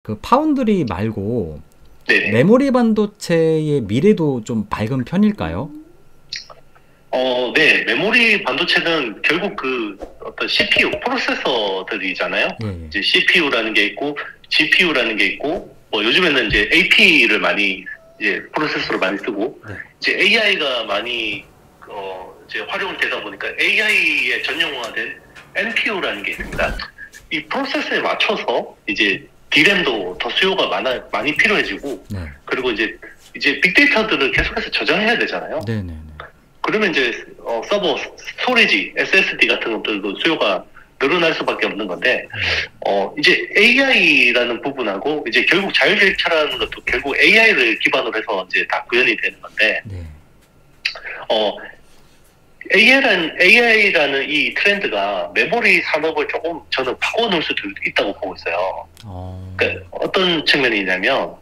그 파운드리 말고 네네. 메모리 반도체의 미래도 좀 밝은 편일까요? 네. 메모리 반도체는 결국 그 어떤 CPU, 프로세서들이잖아요. 예, 예. 이제 CPU라는 게 있고, GPU라는 게 있고, 뭐 요즘에는 이제 AP를 많이, 이제 프로세서로 많이 쓰고, 네. 이제 AI가 많이, 이제 활용이 되다 보니까 AI에 전용화된 NPU라는 게 있습니다. 이 프로세서에 맞춰서 이제 D램도 더 수요가 많이 필요해지고, 네. 그리고 이제 빅데이터들을 계속해서 저장해야 되잖아요. 네, 네, 네. 그러면 이제 서버 스토리지, SSD 같은 것들도 수요가 늘어날 수밖에 없는 건데, 이제 AI라는 부분하고 이제 결국 자율주행차라는 것도 결국 AI를 기반으로 해서 이제 다 구현이 되는 건데, 네. AI라는 이 트렌드가 메모리 산업을 조금 저는 바꿔놓을 수도 있다고 보고 있어요. 그러니까 어떤 측면이냐면,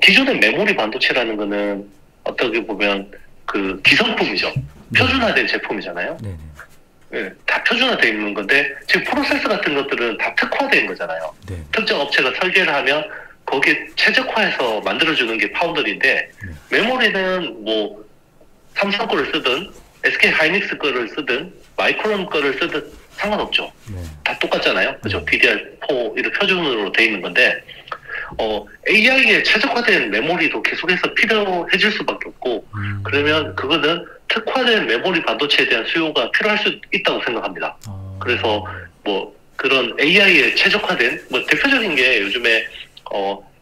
기존의 메모리 반도체라는 거는 어떻게 보면 그 기성품이죠. 표준화된 제품이잖아요. 네, 네. 네, 다 표준화되어 있는 건데 지금 프로세서 같은 것들은 다 특화된 거잖아요. 네. 특정 업체가 설계를 하면 거기에 최적화해서 만들어주는 게 파운드리인데 메모리는 뭐 삼성 거를 쓰든 SK 하이닉스 거를 쓰든 마이크론 거를 쓰든 상관없죠. 네. 다 똑같잖아요. 그죠? DDR4 이런 표준으로 돼 있는 건데 AI에 최적화된 메모리도 계속해서 필요해질 수밖에 없고 그러면 그거는 특화된 메모리 반도체에 대한 수요가 필요할 수 있다고 생각합니다. 그래서 뭐 그런 AI에 최적화된 뭐 대표적인 게 요즘에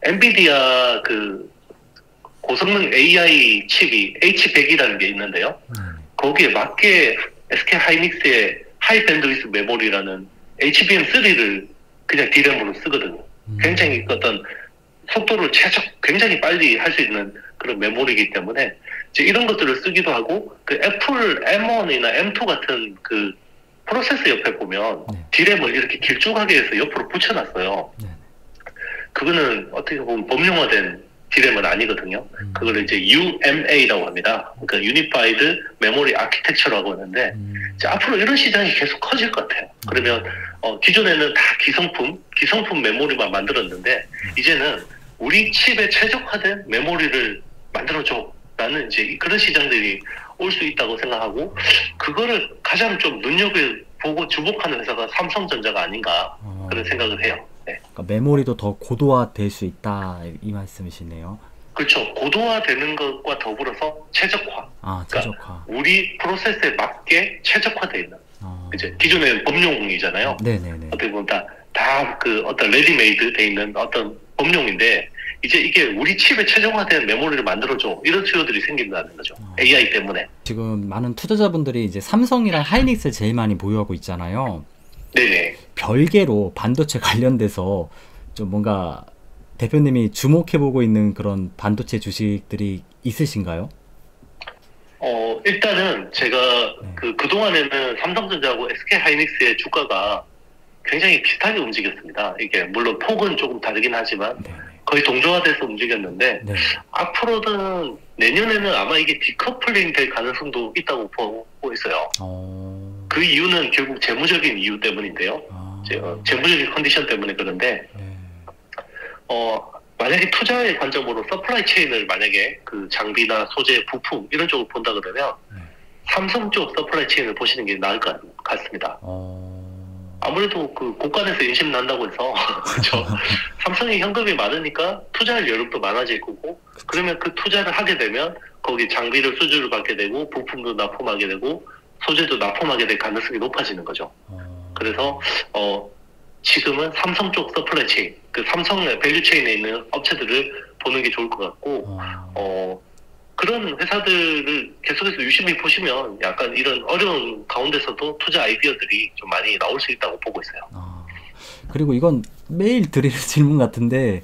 엔비디아 그 고성능 AI 칩이 H100이라는 게 있는데요. 거기에 맞게 SK 하이닉스의 하이 밴드위스 메모리라는 HBM3를 그냥 D램으로 쓰거든요. 굉장히 어떤 속도를 굉장히 빨리 할 수 있는 그런 메모리이기 때문에 이제 이런 것들을 쓰기도 하고 그 애플 M1이나 M2 같은 그 프로세서 옆에 보면 D램을 이렇게 길쭉하게 해서 옆으로 붙여놨어요. 그거는 어떻게 보면 범용화된 D램은 아니거든요. 그걸 이제 UMA라고 합니다. 그러니까 Unified Memory Architecture라고 하는데 이제 앞으로 이런 시장이 계속 커질 것 같아요. 그러면 기존에는 다 기성품 메모리만 만들었는데 이제는 우리 칩에 최적화된 메모리를 만들어줘라는 이제 그런 시장들이 올 수 있다고 생각하고 그거를 가장 좀 눈여겨보고 주목하는 회사가 삼성전자가 아닌가 그런 생각을 해요. 네. 그러니까 메모리도 더 고도화될 수 있다 이 말씀이시네요. 그렇죠. 고도화되는 것과 더불어서 최적화. 최적화. 그러니까 우리 프로세스에 맞게 최적화되어 있는. 이제 기존의 범용이잖아요. 네네네. 어떻게 보면 다 그 어떤 레디메이드 돼 있는 어떤 범용인데 이제 이게 우리 칩에 최적화된 메모리를 만들어줘 이런 수요들이 생긴다는 거죠. AI 때문에. 지금 많은 투자자분들이 이제 삼성이랑 하이닉스를 제일 많이 보유하고 있잖아요. 네네. 별개로 반도체 관련돼서 좀 뭔가 대표님이 주목해보고 있는 그런 반도체 주식들이 있으신가요? 일단은 제가 그동안에는 삼성전자하고 SK 하이닉스의 주가가 굉장히 비슷하게 움직였습니다. 이게 물론 폭은 조금 다르긴 하지만 거의 동조화돼서 움직였는데 앞으로는 내년에는 아마 이게 디커플링 될 가능성도 있다고 보고 있어요. 그 이유는 결국 재무적인 이유 때문인데요. 재무적인 컨디션 때문에 그런데 만약에 투자의 관점으로 서플라이 체인을 만약에 그 장비나 소재, 부품 이런 쪽을 본다 그러면 삼성 쪽 서플라이 체인을 보시는 게 나을 것 같습니다. 아무래도 그 고간에서 인심 난다고 해서 그렇죠. 삼성이 현금이 많으니까 투자할 여력도 많아질 거고 그러면 그 투자를 하게 되면 거기 장비를 수주를 받게 되고 부품도 납품하게 되고 소재도 납품하게 될 가능성이 높아지는 거죠. 그래서 지금은 삼성 쪽 서플라이 체인, 그 삼성의 밸류 체인에 있는 업체들을 보는 게 좋을 것 같고 그런 회사들을 계속해서 유심히 보시면 약간 이런 어려운 가운데서도 투자 아이디어들이 좀 많이 나올 수 있다고 보고 있어요. 그리고 이건 매일 드릴 질문 같은데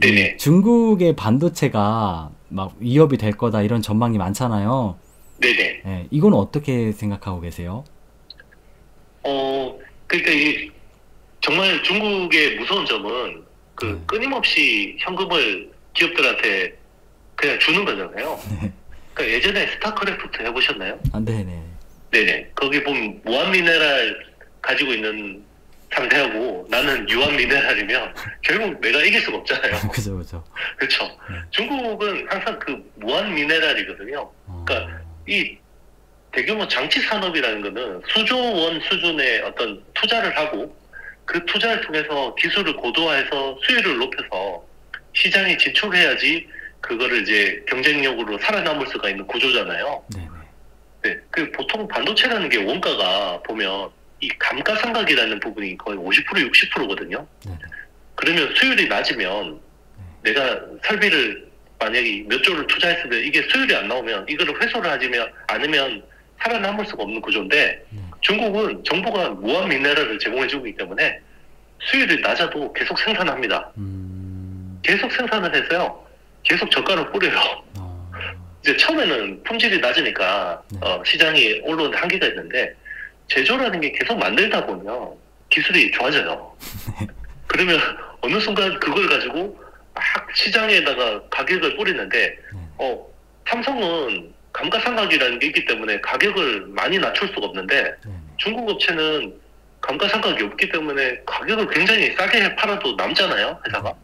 이 중국의 반도체가 막 위협이 될 거다 이런 전망이 많잖아요. 네네. 네, 이건 어떻게 생각하고 계세요? 그러니까 정말 중국의 무서운 점은 그 끊임없이 현금을 기업들한테 그냥 주는 거잖아요. 그러니까 예전에 스타크래프트 해보셨나요? 네네. 네네. 거기 보면 무한미네랄 가지고 있는 상대하고 나는 유한 미네랄이면 결국 내가 이길 수가 없잖아요. 그죠, 그죠. 그렇죠. 네. 중국은 항상 그 무한 미네랄이거든요. 그러니까 이 대규모 장치 산업이라는 거는 수조 원 수준의 어떤 투자를 하고 그 투자를 통해서 기술을 고도화해서 수율을 높여서 시장에 진출해야지 그거를 이제 경쟁력으로 살아남을 수가 있는 구조잖아요. 네네. 네, 그 보통 반도체라는 게 원가가 보면 이 감가상각이라는 부분이 거의 50% 60%거든요. 네네. 그러면 수율이 낮으면 내가 설비를 만약에 몇 조를 투자했으면 이게 수율이 안 나오면 이거를 회수를 하지 않으면 살아남을 수가 없는 구조인데 중국은 정부가 무한 미네랄을 제공해주기 때문에 수율이 낮아도 계속 생산합니다. 계속 생산을 해서요. 계속 저가를 뿌려요. 이제 처음에는 품질이 낮으니까 시장이 올라오는 한계가 있는데 제조라는 게 계속 만들다 보면 기술이 좋아져요. 그러면 어느 순간 그걸 가지고 막 시장에다가 가격을 뿌리는데 삼성은 감가상각이라는 게 있기 때문에 가격을 많이 낮출 수가 없는데 중국 업체는 감가상각이 없기 때문에 가격을 굉장히 싸게 팔아도 남잖아요, 회사가.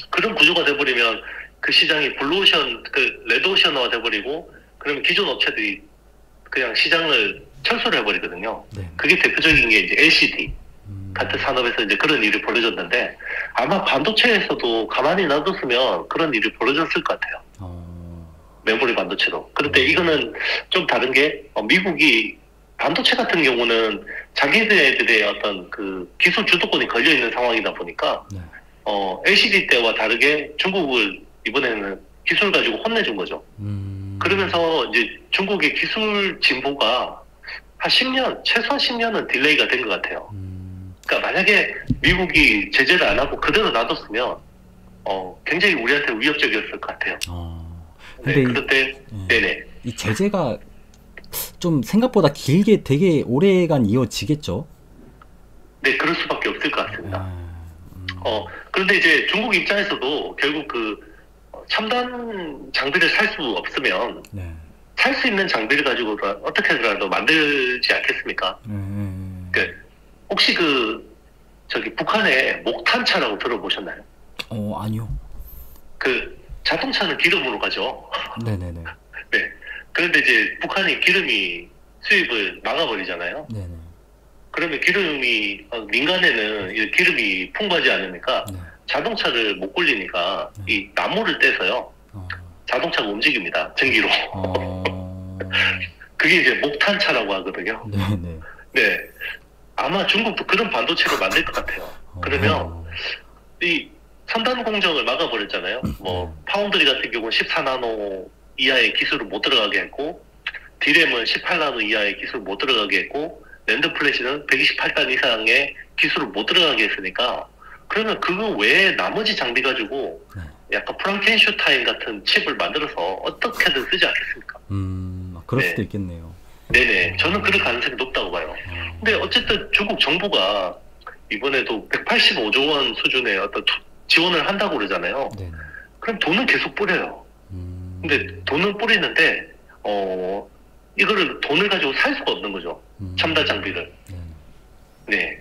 그런 구조가 돼버리면 그 시장이 블루오션, 그 레드오션화가 돼버리고 그러면 기존 업체들이 그냥 시장을 철수를 해버리거든요. 그게 대표적인 게 이제 LCD 같은 산업에서 이제 그런 일이 벌어졌는데 아마 반도체에서도 가만히 놔뒀으면 그런 일이 벌어졌을 것 같아요. 메모리 반도체도. 그런데 이거는 좀 다른 게 미국이 반도체 같은 경우는 자기들의 어떤 그 기술 주도권이 걸려 있는 상황이다 보니까 LCD 때와 다르게 중국을 이번에는 기술 가지고 혼내준 거죠. 그러면서 이제 중국의 기술 진보가 한 10년, 최소한 10년은 딜레이가 된 것 같아요. 그러니까 만약에 미국이 제재를 안 하고 그대로 놔뒀으면 굉장히 우리한테 위협적이었을 것 같아요. 근데 네, 그런데 네네. 이 제재가 좀 생각보다 길게 되게 오래간 이어지겠죠? 네, 그럴 수밖에 없을 것 같습니다. 그런데 이제 중국 입장에서도 결국 그 첨단 장비를 살 수 없으면 살 수 있는 장비를 가지고 어떻게라도 만들지 않겠습니까? 혹시 저기 북한의 목탄차라고 들어보셨나요? 아니요. 그 자동차는 기름으로 가죠. 네네네. 네. 그런데 이제 북한이 기름이 수입을 막아버리잖아요. 네네. 그러면 기름이 민간에는 이 기름이 풍부하지 않으니까 자동차를 못 굴리니까 이 나무를 떼서요. 자동차가 움직입니다. 전기로. 그게 이제 목탄차라고 하거든요. 네네. 네. 아마 중국도 그런 반도체를 만들 것 같아요. 그러면 이 첨단 공정을 막아버렸잖아요. 뭐 파운드리 같은 경우는 14나노 이하의 기술을 못 들어가게 했고 디램은 18나노 이하의 기술을 못 들어가게 했고 랜드 플래시는 128단 이상의 기술을 못 들어가게 했으니까 그러면 그거 외에 나머지 장비 가지고 약간 프랑켄슈타인 같은 칩을 만들어서 어떻게든 쓰지 않겠습니까? 그럴 수도 있겠네요. 네네. 저는 그럴 가능성이 높다고 봐요. 근데 어쨌든 중국 정부가 이번에도 185조 원 수준의 어떤 지원을 한다고 그러잖아요. 네네. 그럼 돈은 계속 뿌려요. 근데 돈을 뿌리는데 이거를 돈을 가지고 살 수가 없는 거죠. 첨단 장비를. 네.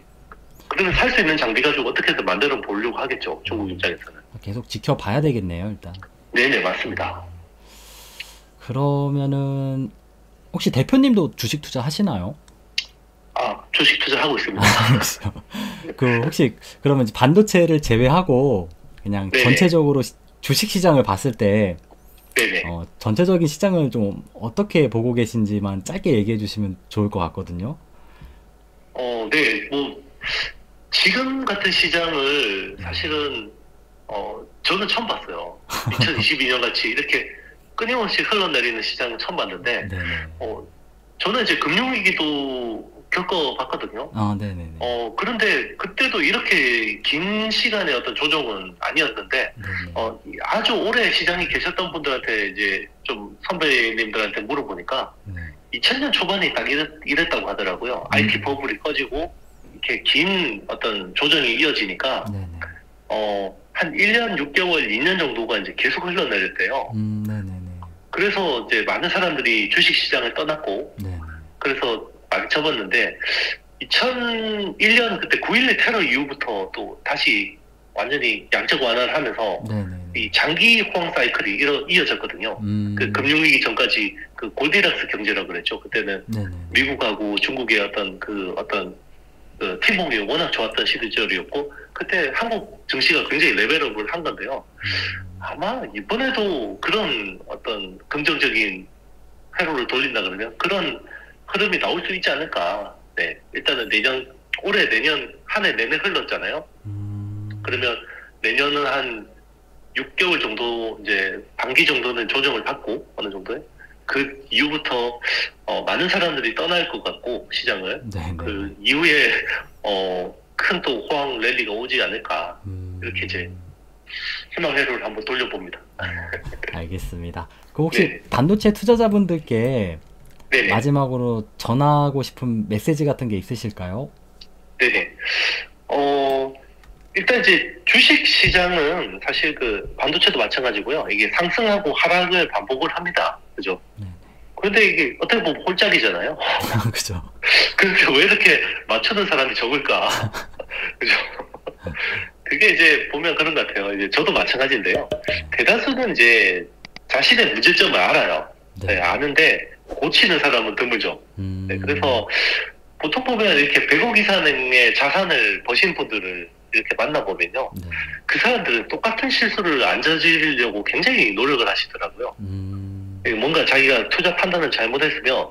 그러면 살 수 있는 장비 가지고 어떻게든 만들어 보려고 하겠죠. 중국 입장에서는. 계속 지켜봐야 되겠네요, 일단. 네네, 맞습니다. 그러면은 혹시 대표님도 주식 투자 하시나요? 주식 투자하고 있습니다. 그 혹시 그러면 반도체를 제외하고 그냥 네네. 전체적으로 주식 시장을 봤을 때 네네. 전체적인 시장을 좀 어떻게 보고 계신지만 짧게 얘기해 주시면 좋을 것 같거든요. 네, 뭐 지금 같은 시장을 사실은 저는 처음 봤어요. 2022년 같이 이렇게 끊임없이 흘러내리는 시장은 처음 봤는데, 저는 이제 금융위기도 겪어봤거든요. 네네네. 그런데 그때도 이렇게 긴 시간의 어떤 조정은 아니었는데, 아주 오래 시장에 계셨던 분들한테 이제 좀 선배님들한테 물어보니까, 2000년 초반에 딱 이랬다고 하더라고요. IT 버블이 꺼지고, 이렇게 긴 어떤 조정이 이어지니까, 한 1년 6개월, 2년 정도가 이제 계속 흘러내렸대요. 그래서 이제 많은 사람들이 주식 시장을 떠났고, 그래서 많이 접었는데, 2001년 그때 9.11 테러 이후부터 또 다시 완전히 양적 완화를 하면서 네네. 이 장기 호황 사이클이 이어졌거든요. 그 금융위기 전까지 그 골디락스 경제라고 그랬죠. 그때는 네네. 미국하고 중국의 어떤 그 팀워크가 워낙 좋았던 시절이었고, 그때 한국 증시가 굉장히 레벨업을 한 건데요. 아마 이번에도 그런 어떤 긍정적인 회로를 돌린다 그러면 그런 흐름이 나올 수 있지 않을까. 네, 일단은 올해 내년 한 해 내내 흘렀잖아요. 그러면 내년은 한 6개월 정도, 이제 반기 정도는 조정을 받고, 어느 정도에 그 이후부터 많은 사람들이 떠날 것 같고, 시장을. 네네. 그 이후에 큰 또 호황 랠리가 오지 않을까, 이렇게 이제 희망 회로를 한번 돌려봅니다. 알겠습니다. 그 혹시 네. 반도체 투자자분들께 네네. 마지막으로 전하고 싶은 메시지 같은 게 있으실까요? 네네. 일단 이제 주식 시장은 사실 그 반도체도 마찬가지고요. 이게 상승하고 하락을 반복을 합니다. 그죠? 네네. 그런데 이게 어떻게 보면 홀짝이잖아요. 그죠. 근데 왜 이렇게 맞추는 사람이 적을까? 그죠? 그게 이제 보면 그런 것 같아요. 이제 저도 마찬가지인데요. 대다수는 이제 자신의 문제점을 알아요. 네. 네, 아는데 고치는 사람은 드물죠. 네, 그래서 보통 보면 이렇게 100억 이상의 자산을 버신 분들을 이렇게 만나보면요. 네. 그 사람들은 똑같은 실수를 안 저지르려고 굉장히 노력을 하시더라고요. 뭔가 자기가 투자 판단을 잘못했으면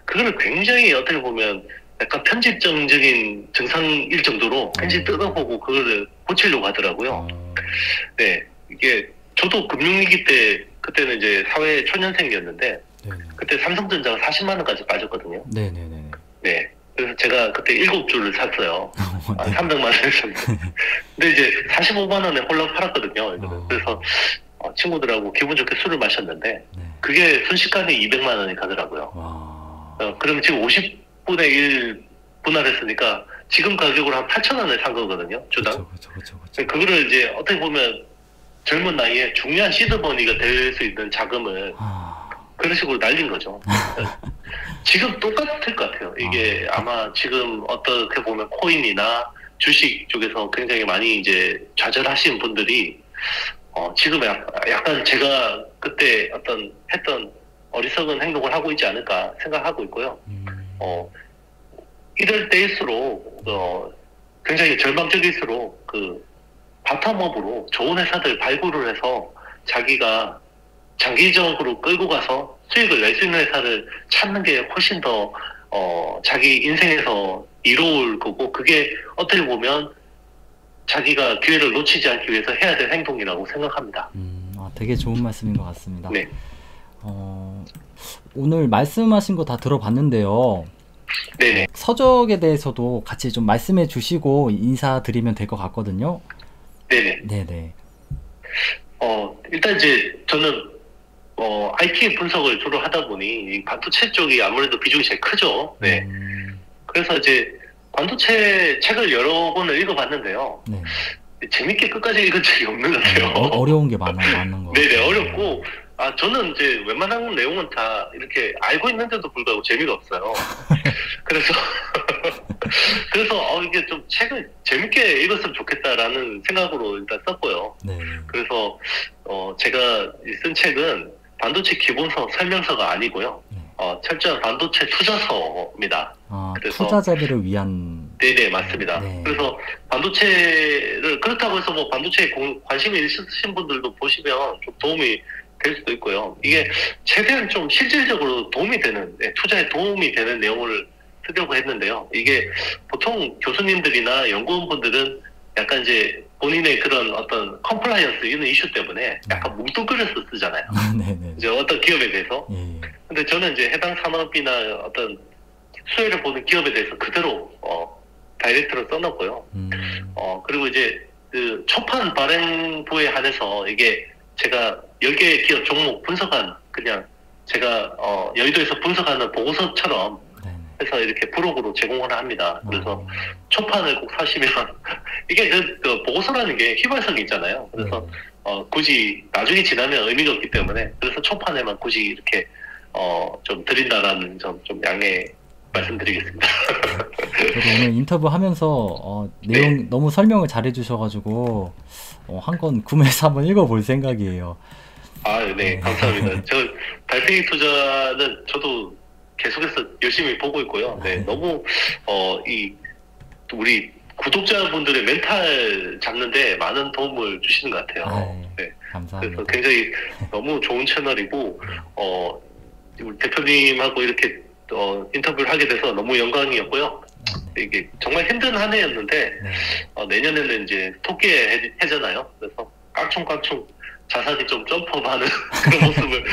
그거를 굉장히 어떻게 보면 약간 편집점적인 증상일 정도로 굉장히 뜯어보고 그거를 고치려고 하더라고요. 네, 이게 저도 금융위기 때 그때는 이제 사회 초년생이었는데 네네. 그때 삼성전자가 40만 원까지 빠졌거든요. 네네네. 네. 그래서 제가 그때 7주를 샀어요. 네. 300만 원에 샀는데. 근데 이제 45만 원에 홀랑 팔았거든요. 그래서 친구들하고 기분 좋게 술을 마셨는데 네. 그게 순식간에 200만 원이 가더라고요. 와. 그럼 지금 50분의 1 분할했으니까 지금 가격으로 한 8천 원에 산 거거든요. 주당. 그쵸. 그거를 이제 어떻게 보면 젊은 나이에 중요한 시드머니가 될 수 있는 자금을 그런 식으로 날린 거죠. 지금 똑같을 것 같아요. 이게 아마 지금 어떻게 보면 코인이나 주식 쪽에서 굉장히 많이 이제 좌절하신 분들이 지금 약간 제가 그때 했던 어리석은 행동을 하고 있지 않을까 생각하고 있고요. 이럴 때일수록 굉장히 절망적일수록 그 바텀업으로 좋은 회사들 발굴을 해서 자기가 장기적으로 끌고 가서 수익을 낼 수 있는 회사를 찾는 게 훨씬 더 자기 인생에서 이로울 거고, 그게 어떻게 보면 자기가 기회를 놓치지 않기 위해서 해야 될 행동이라고 생각합니다. 되게 좋은 말씀인 것 같습니다. 네. 오늘 말씀하신 거 다 들어봤는데요. 네네. 서적에 대해서도 같이 좀 말씀해 주시고 인사드리면 될 것 같거든요. 네네. 네네. 일단 이제 저는 IT 분석을 주로 하다 보니 이 반도체 쪽이 아무래도 비중이 제일 크죠. 네. 그래서 이제 반도체 책을 여러 권을 읽어봤는데요. 네. 재밌게 끝까지 읽은 적이 없는 것 같아요. 어려운 게 많은 거. 네네, 어렵고, 저는 이제 웬만한 내용은 다 이렇게 알고 있는데도 불구하고 재미가 없어요. 그래서 이게 좀 책을 재밌게 읽었으면 좋겠다라는 생각으로 일단 썼고요. 네. 그래서 제가 쓴 책은 반도체 기본서 설명서가 아니고요. 철저한 반도체 투자서입니다. 그래서 투자자들을 위한. 네네, 맞습니다. 네. 그래서 반도체를 그렇다고 해서 뭐 반도체에 관심이 있으신 분들도 보시면 좀 도움이 될 수도 있고요. 이게 최대한 좀 실질적으로 도움이 되는, 투자에 도움이 되는 내용을 쓰려고 했는데요. 이게 보통 교수님들이나 연구원분들은 약간 이제 본인의 그런 어떤 컴플라이언스 이런 이슈 때문에 약간 뭉뚱그려서 쓰잖아요. 네네. 이제 어떤 기업에 대해서. 예. 근데 저는 이제 해당 산업이나 어떤 수혜를 보는 기업에 대해서 그대로 다이렉트로 써놨고요. 그리고 이제 그 초판 발행부에 한해서 이게 제가 10개의 기업 종목 분석한, 그냥 제가 여의도에서 분석하는 보고서처럼 해서 이렇게 브록으로 제공을 합니다. 그래서 초판을 꼭 사시면 이게 그 보고서라는 게 휘발성이 있잖아요. 그래서 굳이 나중에 지나면 의미가 없기 때문에, 그래서 초판에만 굳이 이렇게 좀 드린다라는 점 좀 양해 말씀드리겠습니다. 저도 오늘 인터뷰 하면서 내용 너무 설명을 잘해 주셔가지고 한 권 구매해서 한번 읽어볼 생각이에요. 네, 감사합니다. 저 달팽이 투자는 저도 계속해서 열심히 보고 있고요. 네, 너무 우리 구독자분들의 멘탈 잡는데 많은 도움을 주시는 것 같아요. 네, 감사합니다. 그래서 굉장히 너무 좋은 채널이고 우리 대표님하고 이렇게 인터뷰를 하게 돼서 너무 영광이었고요. 이게 정말 힘든 한 해였는데 내년에는 이제 토끼 해잖아요. 그래서 깡총깡총 자산이 좀 점프하는 그런 모습을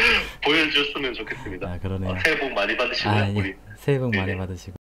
보여줬으면 좋겠습니다. 그러네요. 새해 복 많이 받으시고요. 새해 복 많이 받으시고.